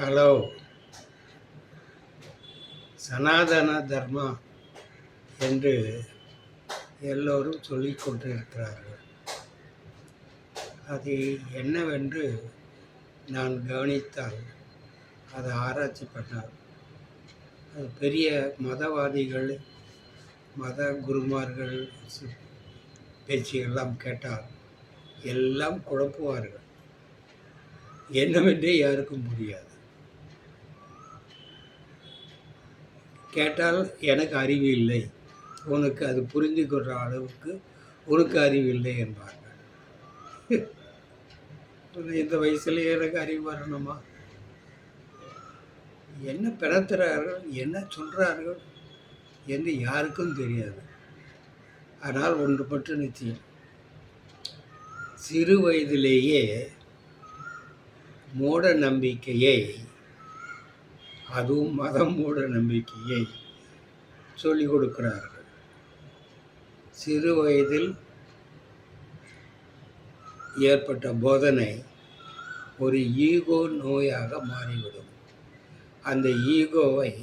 Hello. சனாதன தர்மா என்று எல்லோரும் சொல்லிக் கொண்டிருக்கிறார்கள். அது என்னவென்று நான் கவனித்தால், அதை ஆராய்ச்சி பண்ணால், அது பெரிய மதவாதிகள், மத குருமார்கள் பேச்சுகள்லாம் கேட்டால் எல்லாம் குழப்புவார்கள். என்னவென்றே யாருக்கும் புரியாது. கேட்டால் எனக்கு அறிவு இல்லை, உனக்கு அது புரிந்து கொள்கிற அளவுக்கு உனக்கு அறிவு இல்லை என்பார்கள். இந்த வயசுல எனக்கு அறிவு வரணுமா? என்ன பிறத்துறார்கள், என்ன சொல்கிறார்கள் என்று யாருக்கும் தெரியாது. ஆனால் ஒன்று மட்டும் நிச்சயம், சிறு வயதிலேயே மூட நம்பிக்கையை, அதுவும் மதம் மூட நம்பிக்கையை சொல்லிக் கொடுக்கிறார்கள். சிறு வயதில் ஏற்பட்ட போதனை ஒரு ஈகோ நோயாக மாறிவிடும். அந்த ஈகோவை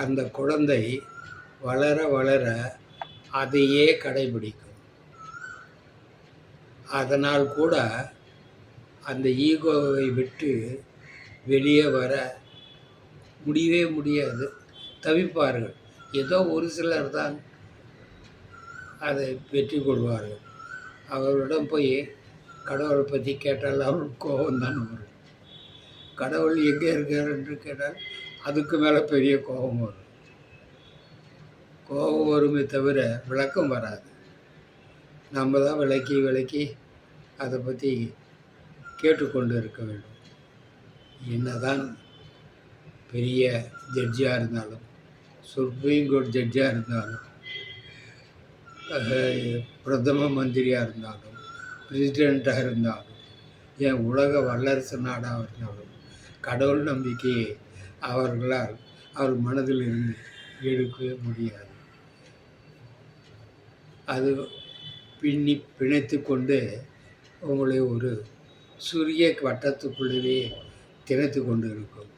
அந்த குழந்தை வளர வளர அதையே கடைபிடிக்கும். அதனால் கூட அந்த ஈகோவை விட்டு வெளியே வர முடியவே முடியாது, தவிப்பார்கள். ஏதோ ஒரு சிலர் தான் அதை வெற்றி கொள்வார்கள். அவர்களிடம் போய் கடவுளை பற்றி கேட்டால் அவருக்கு கோபம் தான் வரும். கடவுள் எங்கே இருக்கார் என்று கேட்டால் அதுக்கு மேலே பெரிய கோபம் வரும். கோபம் வருமே தவிர விளக்கம் வராது. நம்ம தான் விளக்கி அதை பற்றி கேட்டுக்கொண்டு இருக்க வேண்டும். என்னதான் பெரிய ஜட்ஜாக இருந்தாலும், சுப்ரீம் கோர்ட் ஜட்ஜாக இருந்தாலும், பிரதம மந்திரியாக இருந்தாலும், பிரசிடெண்ட்டாக இருந்தாலும், ஏன் உலக வல்லரசு நாடாக இருந்தாலும், கடவுள் நம்பிக்கையை அவர்களால் அவர் மனதில் இருந்து எடுக்கவே முடியாது. அது பிணைத்து கொண்டு உங்களை ஒரு சிறிய வட்டத்துக்குள்ளவே திணைத்து கொண்டு இருக்கும்.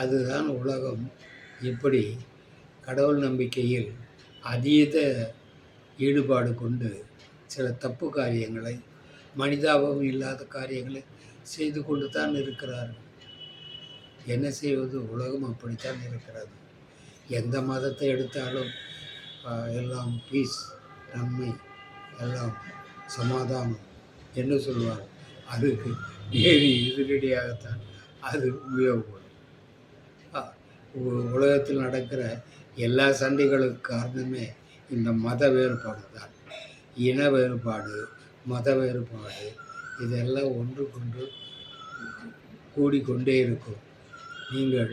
அதுதான் உலகம். இப்படி கடவுள் நம்பிக்கையில் அதீத ஈடுபாடு கொண்டு சில தப்பு காரியங்களை, மனிதாபம் இல்லாத காரியங்களை செய்து கொண்டு தான் இருக்கிறார்கள். என்ன செய்வது? உலகம் அப்படித்தான் இருக்கிறது. எந்த மதத்தை எடுத்தாலும் எல்லாம் பீஸ், நன்மை, எல்லாம் சமாதானம் என்ன சொல்வார். அதுக்கு நேரி எதிரடியாகத்தான் அது உபயோகப்படும். உலகத்தில் நடக்கிற எல்லா சண்டைகளுக்கு காரணமே இந்த மத வேறுபாடு தான். இன வேறுபாடு, மத வேறுபாடு, இதெல்லாம் ஒன்றுக்கொன்று கூடிக்கொண்டே இருக்கும். நீங்கள்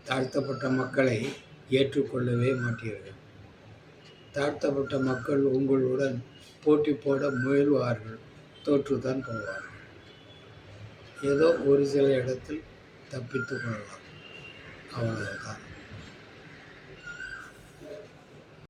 தாழ்த்தப்பட்ட மக்களை ஏற்றுக்கொள்ளவே மாட்டீர்கள். தாழ்த்தப்பட்ட மக்கள் உங்களுடன் போட்டி போட முயல்வார்கள், தோற்றுதான் போவார்கள். ஏதோ ஒரு சில இடத்தில் தப்பித்து கொள்ளலாம், அவ்வளவுதான்.